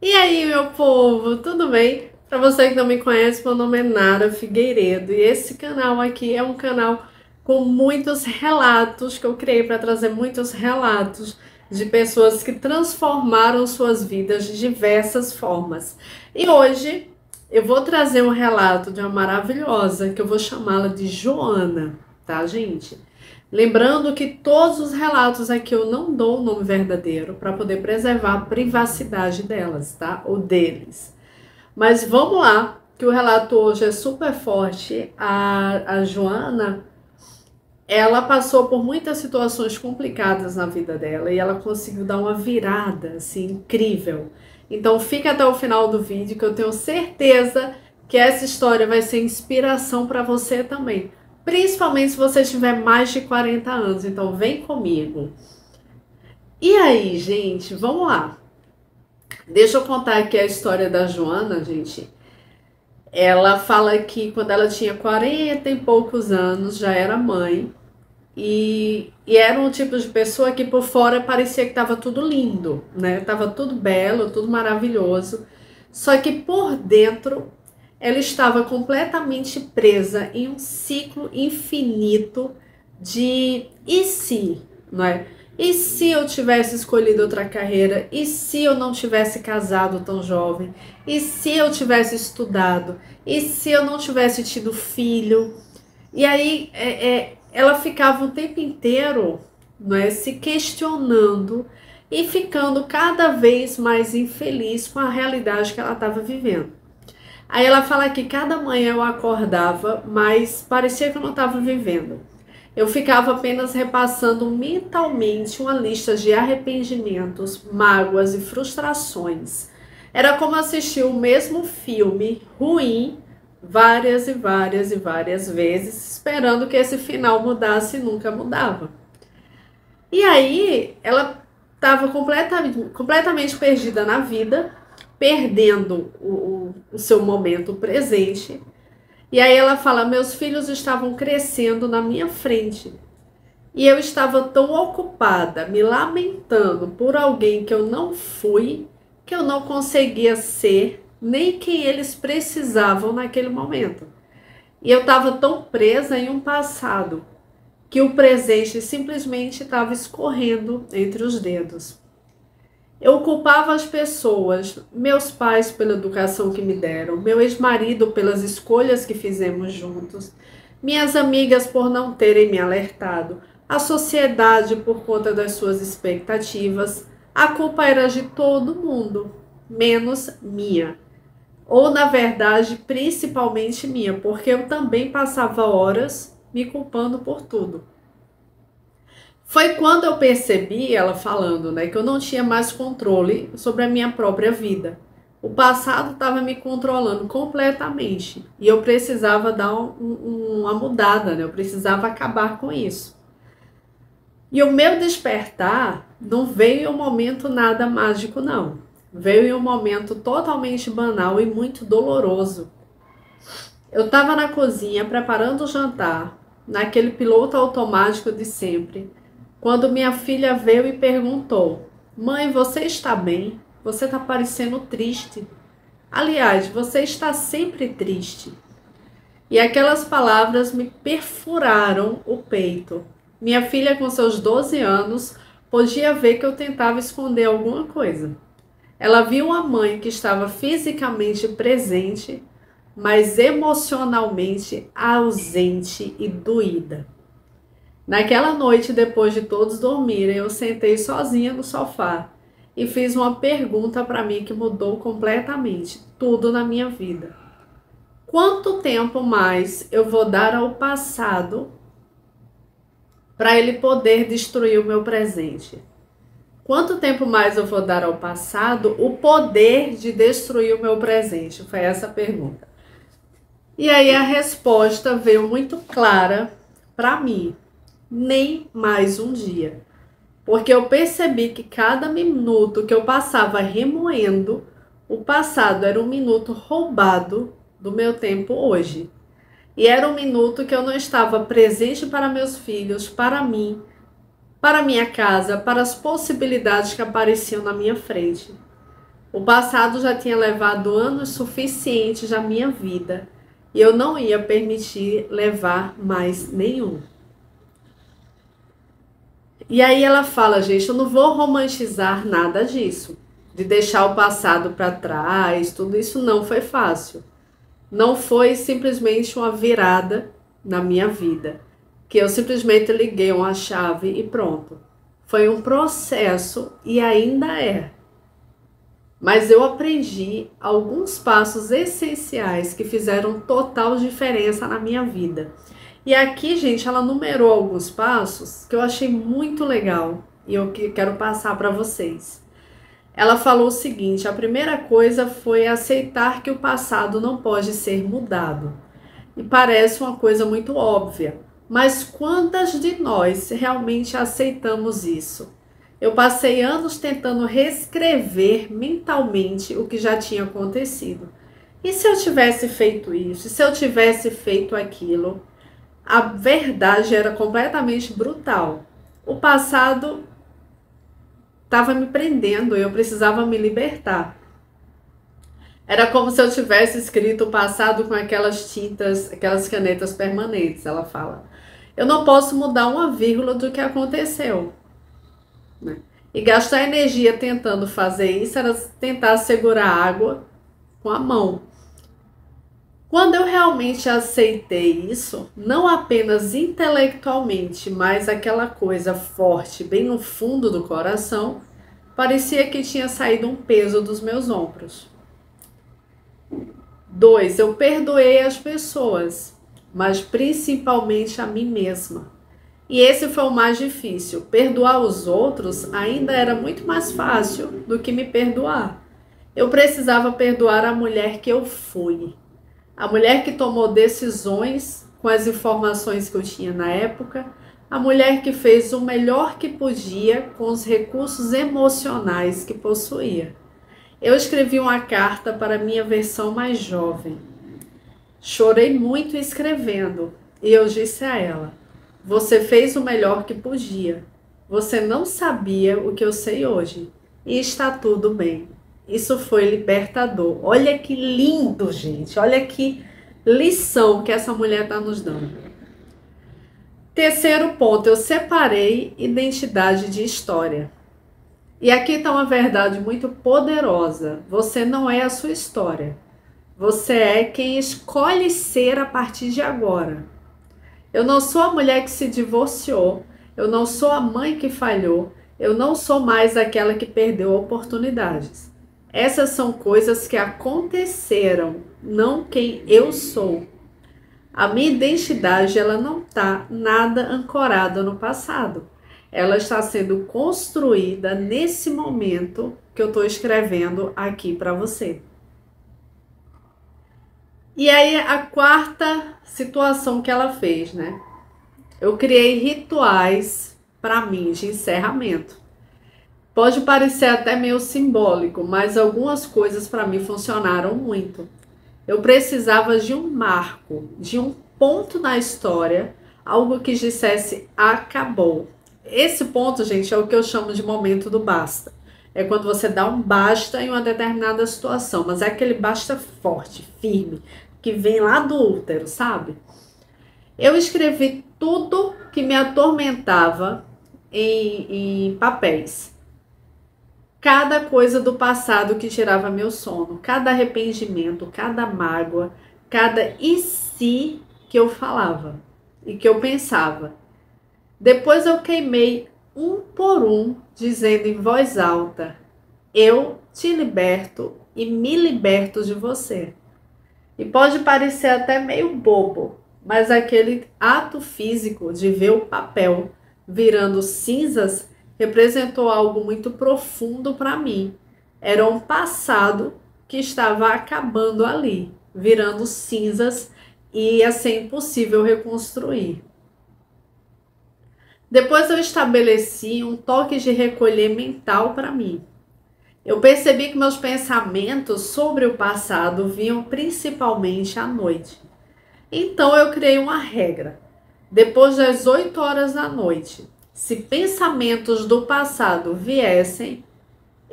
E aí, meu povo, tudo bem? Para você que não me conhece, meu nome é Nara Figueiredo e esse canal aqui é um canal com muitos relatos que eu criei para trazer muitos relatos de pessoas que transformaram suas vidas de diversas formas. E hoje eu vou trazer um relato de uma maravilhosa que eu vou chamá-la de Joana, tá, gente? Lembrando que todos os relatos aqui eu não dou o nome verdadeiro para poder preservar a privacidade delas, tá? Ou deles. Mas vamos lá, que o relato hoje é super forte. A Joana, ela passou por muitas situações complicadas na vida dela e ela conseguiu dar uma virada, assim, incrível. Então fica até o final do vídeo que eu tenho certeza que essa história vai ser inspiração para você também. Principalmente se você tiver mais de 40 anos, então vem comigo. E aí, gente, vamos lá. Deixa eu contar aqui a história da Joana, gente. Ela fala que quando ela tinha 40 e poucos anos, já era mãe. E era um tipo de pessoa que por fora parecia que estava tudo lindo, né? Tava tudo belo, tudo maravilhoso. Só que por dentro ela estava completamente presa em um ciclo infinito de e se, não é? E se eu tivesse escolhido outra carreira? E se eu não tivesse casado tão jovem? E se eu tivesse estudado? E se eu não tivesse tido filho? E aí ela ficava o tempo inteiro, não é, se questionando e ficando cada vez mais infeliz com a realidade que ela estava vivendo. Aí ela fala que cada manhã eu acordava, mas parecia que eu não estava vivendo. Eu ficava apenas repassando mentalmente uma lista de arrependimentos, mágoas e frustrações. Era como assistir o mesmo filme ruim várias e várias e várias vezes, esperando que esse final mudasse e nunca mudava. E aí ela estava completamente perdida na vida, perdendo o seu momento presente. E aí ela fala: meus filhos estavam crescendo na minha frente. E eu estava tão ocupada, me lamentando por alguém que eu não fui, que eu não conseguia ser nem quem eles precisavam naquele momento. E eu estava tão presa em um passado que o presente simplesmente estava escorrendo entre os dedos. Eu culpava as pessoas, meus pais pela educação que me deram, meu ex-marido pelas escolhas que fizemos juntos, minhas amigas por não terem me alertado, a sociedade por conta das suas expectativas. A culpa era de todo mundo, menos minha. Ou, na verdade, principalmente minha, porque eu também passava horas me culpando por tudo. Foi quando eu percebi, ela falando, né, que eu não tinha mais controle sobre a minha própria vida. O passado estava me controlando completamente e eu precisava dar uma mudada, né? Eu precisava acabar com isso. E o meu despertar não veio em um momento nada mágico, não. Veio em um momento totalmente banal e muito doloroso. Eu estava na cozinha preparando o jantar, naquele piloto automático de sempre, quando minha filha veio e perguntou: mãe, você está bem? Você está parecendo triste. Aliás, você está sempre triste. E aquelas palavras me perfuraram o peito. Minha filha, com seus 12 anos, podia ver que eu tentava esconder alguma coisa. Ela viu uma mãe que estava fisicamente presente, mas emocionalmente ausente e doída. Naquela noite, depois de todos dormirem, eu sentei sozinha no sofá e fiz uma pergunta para mim que mudou completamente tudo na minha vida. Quanto tempo mais eu vou dar ao passado para ele poder destruir o meu presente? Quanto tempo mais eu vou dar ao passado o poder de destruir o meu presente? Foi essa a pergunta. E aí a resposta veio muito clara para mim. Nem mais um dia. Porque eu percebi que cada minuto que eu passava remoendo o passado era um minuto roubado do meu tempo hoje. E era um minuto que eu não estava presente para meus filhos, para mim, para minha casa, para as possibilidades que apareciam na minha frente. O passado já tinha levado anos suficientes da minha vida e eu não ia permitir levar mais nenhum. E aí ela fala, gente, eu não vou romantizar nada disso, de deixar o passado para trás, tudo isso não foi fácil. Não foi simplesmente uma virada na minha vida, que eu simplesmente liguei uma chave e pronto. Foi um processo e ainda é. Mas eu aprendi alguns passos essenciais que fizeram total diferença na minha vida. E aqui, gente, ela numerou alguns passos que eu achei muito legal e eu quero passar para vocês. Ela falou o seguinte: a primeira coisa foi aceitar que o passado não pode ser mudado. E parece uma coisa muito óbvia, mas quantas de nós realmente aceitamos isso? Eu passei anos tentando reescrever mentalmente o que já tinha acontecido. E se eu tivesse feito isso? E se eu tivesse feito aquilo? A verdade era completamente brutal. O passado estava me prendendo, eu precisava me libertar. Era como se eu tivesse escrito o passado com aquelas tintas, aquelas canetas permanentes, ela fala. Eu não posso mudar uma vírgula do que aconteceu, né? E gastar energia tentando fazer isso era tentar segurar a água com a mão. Quando eu realmente aceitei isso, não apenas intelectualmente, mas aquela coisa forte bem no fundo do coração, parecia que tinha saído um peso dos meus ombros. 2, eu perdoei as pessoas, mas principalmente a mim mesma. E esse foi o mais difícil. Perdoar os outros ainda era muito mais fácil do que me perdoar. Eu precisava perdoar a mulher que eu fui. A mulher que tomou decisões com as informações que eu tinha na época. A mulher que fez o melhor que podia com os recursos emocionais que possuía. Eu escrevi uma carta para minha versão mais jovem. Chorei muito escrevendo e eu disse a ela: você fez o melhor que podia. Você não sabia o que eu sei hoje. E está tudo bem. Isso foi libertador. Olha que lindo, gente. Olha que lição que essa mulher está nos dando. Terceiro ponto, eu separei identidade de história. E aqui está uma verdade muito poderosa. Você não é a sua história. Você é quem escolhe ser a partir de agora. Eu não sou a mulher que se divorciou. Eu não sou a mãe que falhou. Eu não sou mais aquela que perdeu oportunidades. Essas são coisas que aconteceram, não quem eu sou. A minha identidade, ela não está nada ancorada no passado. Ela está sendo construída nesse momento que eu estou escrevendo aqui para você. E aí a quarta situação que ela fez, né? Eu criei rituais para mim de encerramento. Pode parecer até meio simbólico, mas algumas coisas para mim funcionaram muito. Eu precisava de um marco, de um ponto na história, algo que dissesse acabou. Esse ponto, gente, é o que eu chamo de momento do basta. É quando você dá um basta em uma determinada situação, mas é aquele basta forte, firme, que vem lá do útero, sabe? Eu escrevi tudo que me atormentava em papéis. Cada coisa do passado que tirava meu sono, cada arrependimento, cada mágoa, cada e se que eu falava e que eu pensava. Depois eu queimei um por um, dizendo em voz alta: eu te liberto e me liberto de você. E pode parecer até meio bobo, mas aquele ato físico de ver o papel virando cinzas representou algo muito profundo para mim. Era um passado que estava acabando ali, virando cinzas e ia ser impossível reconstruir. Depois eu estabeleci um toque de recolher mental para mim. Eu percebi que meus pensamentos sobre o passado vinham principalmente à noite. Então eu criei uma regra. Depois das 8 horas da noite, se pensamentos do passado viessem,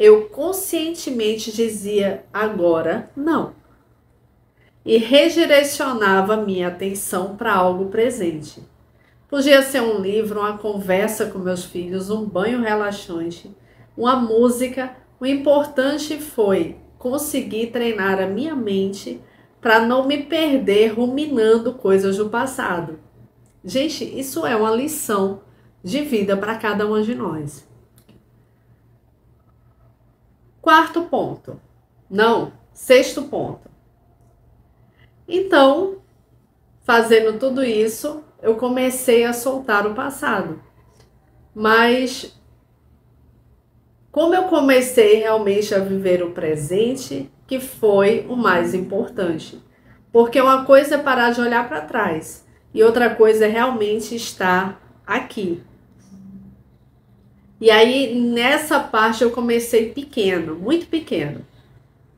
eu conscientemente dizia agora não e redirecionava minha atenção para algo presente. Podia ser um livro, uma conversa com meus filhos, um banho relaxante, uma música. O importante foi conseguir treinar a minha mente para não me perder ruminando coisas do passado. Gente, isso é uma lição de vida para cada um de nós. Quarto ponto. Não, sexto ponto. Então, fazendo tudo isso, eu comecei a soltar o passado. Mas, como eu comecei realmente a viver o presente, que foi o mais importante. Porque uma coisa é parar de olhar para trás e outra coisa é realmente estar aqui. E aí, nessa parte, eu comecei pequeno, muito pequeno.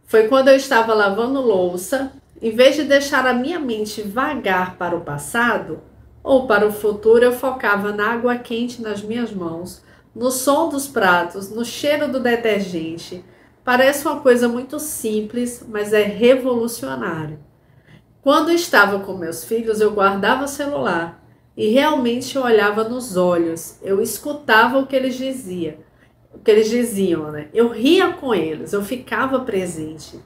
Foi quando eu estava lavando louça, em vez de deixar a minha mente vagar para o passado ou para o futuro, eu focava na água quente nas minhas mãos, no som dos pratos, no cheiro do detergente. Parece uma coisa muito simples, mas é revolucionário. Quando estava com meus filhos, eu guardava o celular e realmente eu olhava nos olhos, eu escutava o que eles diziam, né? Eu ria com eles, eu ficava presente.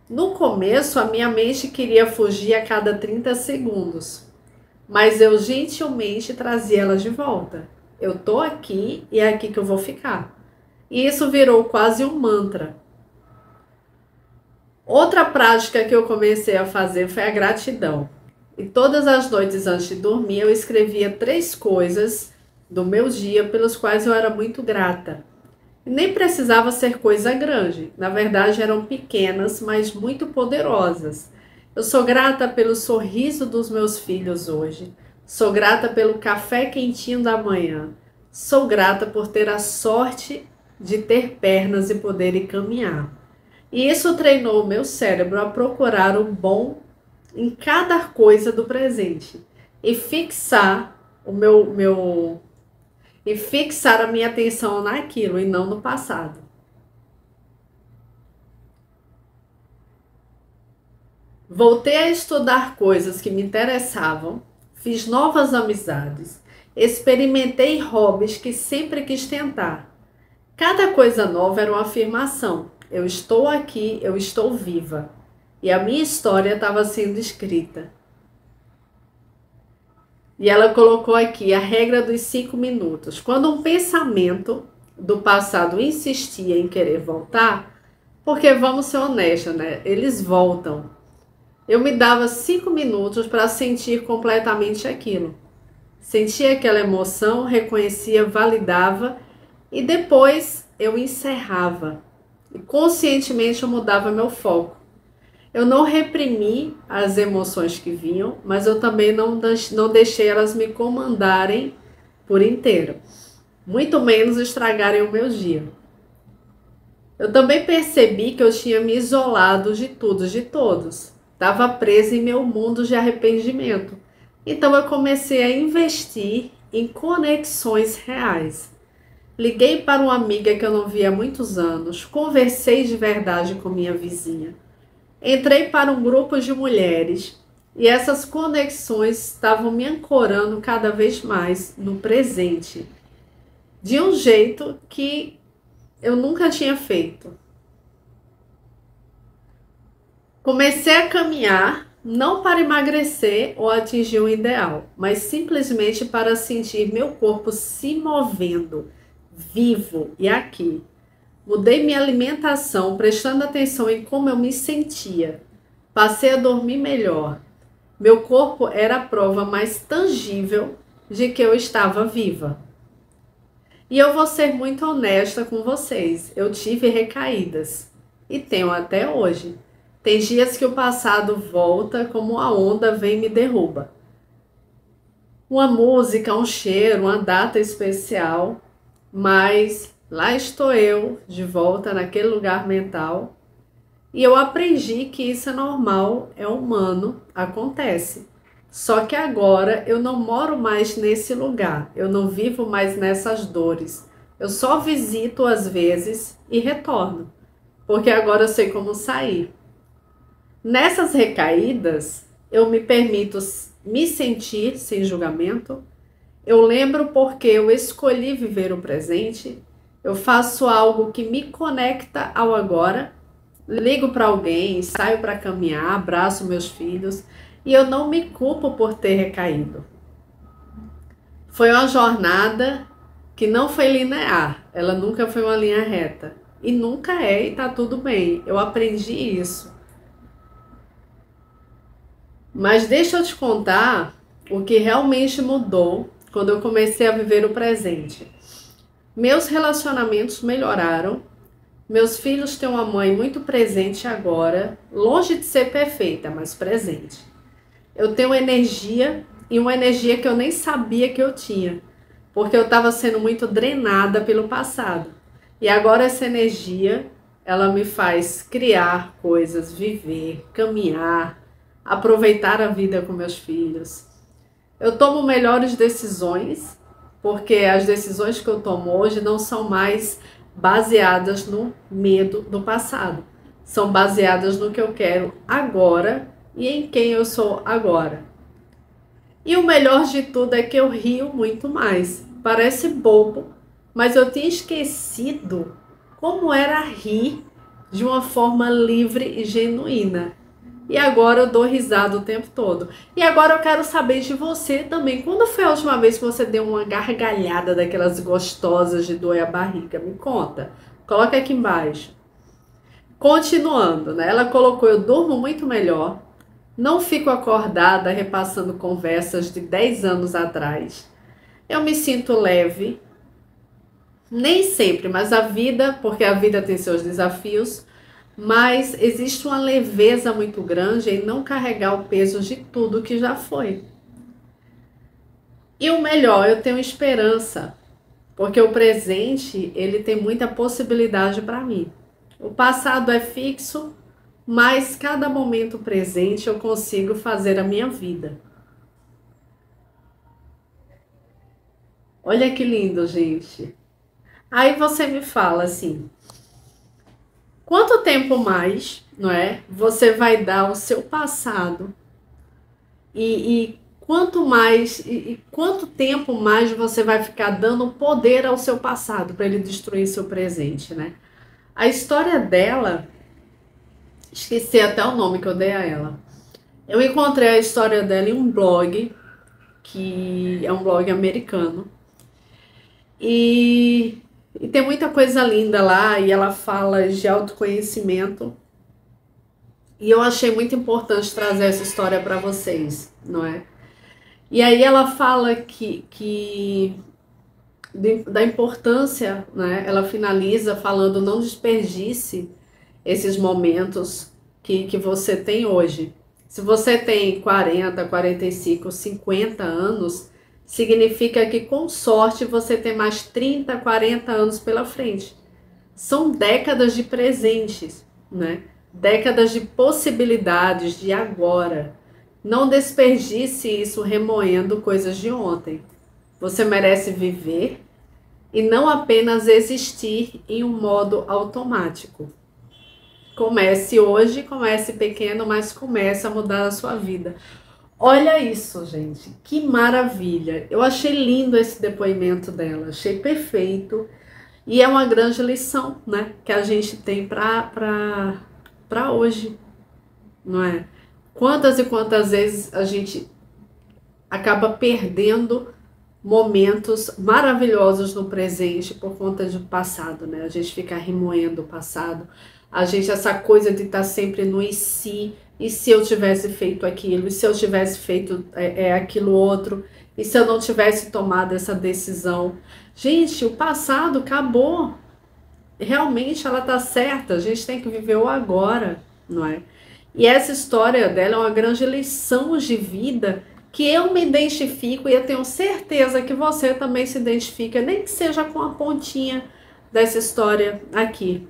No começo, a minha mente queria fugir a cada 30 segundos, mas eu gentilmente trazia ela de volta. Eu tô aqui e é aqui que eu vou ficar. E isso virou quase um mantra. Outra prática que eu comecei a fazer foi a gratidão. E todas as noites antes de dormir, eu escrevia 3 coisas do meu dia pelas quais eu era muito grata. E nem precisava ser coisa grande. Na verdade, eram pequenas, mas muito poderosas. Eu sou grata pelo sorriso dos meus filhos hoje. Sou grata pelo café quentinho da manhã. Sou grata por ter a sorte de ter pernas e poder ir caminhar. E isso treinou o meu cérebro a procurar o bom em cada coisa do presente e fixar fixar a minha atenção naquilo e não no passado. Voltei a estudar coisas que me interessavam, fiz novas amizades, experimentei hobbies que sempre quis tentar. Cada coisa nova era uma afirmação. Eu estou aqui, eu estou viva. E a minha história estava sendo escrita. E ela colocou aqui a regra dos 5 minutos. Quando um pensamento do passado insistia em querer voltar, porque vamos ser honestos, né? Eles voltam. Eu me dava 5 minutos para sentir completamente aquilo. Sentia aquela emoção, reconhecia, validava e depois eu encerrava. E conscientemente eu mudava meu foco. Eu não reprimi as emoções que vinham, mas eu também não deixei elas me comandarem por inteiro. Muito menos estragarem o meu dia. Eu também percebi que eu tinha me isolado de tudo, de todos. Estava presa em meu mundo de arrependimento. Então eu comecei a investir em conexões reais. Liguei para uma amiga que eu não via há muitos anos, conversei de verdade com minha vizinha. Entrei para um grupo de mulheres e essas conexões estavam me ancorando cada vez mais no presente, de um jeito que eu nunca tinha feito. Comecei a caminhar, não para emagrecer ou atingir um ideal, mas simplesmente para sentir meu corpo se movendo, vivo e aqui. Mudei minha alimentação, prestando atenção em como eu me sentia. Passei a dormir melhor. Meu corpo era a prova mais tangível de que eu estava viva. E eu vou ser muito honesta com vocês. Eu tive recaídas. E tenho até hoje. Tem dias que o passado volta como a onda vem e me derruba. Uma música, um cheiro, uma data especial, mas lá estou eu, de volta naquele lugar mental, e eu aprendi que isso é normal, é humano, acontece. Só que agora eu não moro mais nesse lugar, eu não vivo mais nessas dores, Eu só visito às vezes e retorno, porque agora eu sei como sair. Nessas recaídas, eu me permito me sentir sem julgamento. Eu lembro porque eu escolhi viver o presente. Eu faço algo que me conecta ao agora. Ligo para alguém, saio para caminhar, abraço meus filhos e eu não me culpo por ter recaído. Foi uma jornada que não foi linear, ela nunca foi uma linha reta. E nunca é, e tá tudo bem. Eu aprendi isso. Mas deixa eu te contar o que realmente mudou quando eu comecei a viver o presente. Meus relacionamentos melhoraram. Meus filhos têm uma mãe muito presente agora, longe de ser perfeita, mas presente. Eu tenho energia e uma energia que eu nem sabia que eu tinha, porque eu estava sendo muito drenada pelo passado. E agora essa energia, ela me faz criar coisas, viver, caminhar, aproveitar a vida com meus filhos. Eu tomo melhores decisões, porque as decisões que eu tomo hoje não são mais baseadas no medo do passado. São baseadas no que eu quero agora e em quem eu sou agora. E o melhor de tudo é que eu rio muito mais. Parece bobo, mas eu tinha esquecido como era rir de uma forma livre e genuína. E agora eu dou risada o tempo todo. E agora eu quero saber de você também. Quando foi a última vez que você deu uma gargalhada daquelas gostosas de doer a barriga? Me conta. Coloca aqui embaixo. Continuando, né? Ela colocou: eu durmo muito melhor. Não fico acordada repassando conversas de 10 anos atrás. Eu me sinto leve. Nem sempre, mas a vida, porque a vida tem seus desafios, mas existe uma leveza muito grande em não carregar o peso de tudo que já foi. E o melhor, eu tenho esperança, porque o presente, ele tem muita possibilidade para mim. O passado é fixo, mas cada momento presente eu consigo fazer a minha vida. Olha que lindo, gente. Aí você me fala assim: quanto tempo mais, não é? Você vai dar ao seu passado e quanto tempo mais você vai ficar dando poder ao seu passado para ele destruir seu presente, né? A história dela, esqueci até o nome que eu dei a ela. Eu encontrei a história dela em um blog, que é um blog americano. E tem muita coisa linda lá, e ela fala de autoconhecimento. E eu achei muito importante trazer essa história para vocês, não é? E aí ela fala da importância, né? Ela finaliza falando: não desperdice esses momentos que você tem hoje. Se você tem 40, 45, 50 anos, significa que com sorte você tem mais 30, 40 anos pela frente. São décadas de presentes, né? Décadas de possibilidades de agora. Não desperdice isso remoendo coisas de ontem. Você merece viver e não apenas existir em um modo automático. Comece hoje, comece pequeno, mas comece a mudar a sua vida. Olha isso, gente, que maravilha. Eu achei lindo esse depoimento dela, achei perfeito. E é uma grande lição, né, que a gente tem para hoje, não é? Quantas e quantas vezes a gente acaba perdendo momentos maravilhosos no presente por conta do passado, né? A gente fica remoendo o passado. A gente, essa coisa de estar sempre no e se eu tivesse feito aquilo, e se eu tivesse feito aquilo outro, e se eu não tivesse tomado essa decisão. Gente, o passado acabou. Realmente ela tá certa, a gente tem que viver o agora, não é? E essa história dela é uma grande lição de vida que eu me identifico, e eu tenho certeza que você também se identifica, nem que seja com a pontinha dessa história aqui.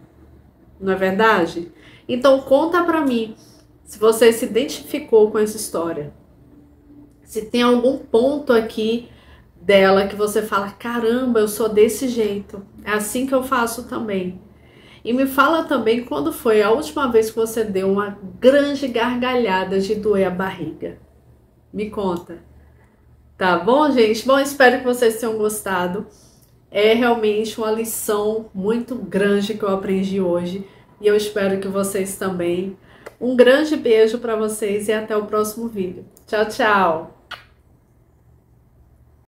Não é verdade? Então conta pra mim se você se identificou com essa história. Se tem algum ponto aqui dela que você fala, caramba, eu sou desse jeito. É assim que eu faço também. E me fala também quando foi a última vez que você deu uma grande gargalhada de doer a barriga. Me conta. Tá bom, gente? Bom, espero que vocês tenham gostado. É realmente uma lição muito grande que eu aprendi hoje e eu espero que vocês também. Um grande beijo para vocês e até o próximo vídeo. Tchau, tchau!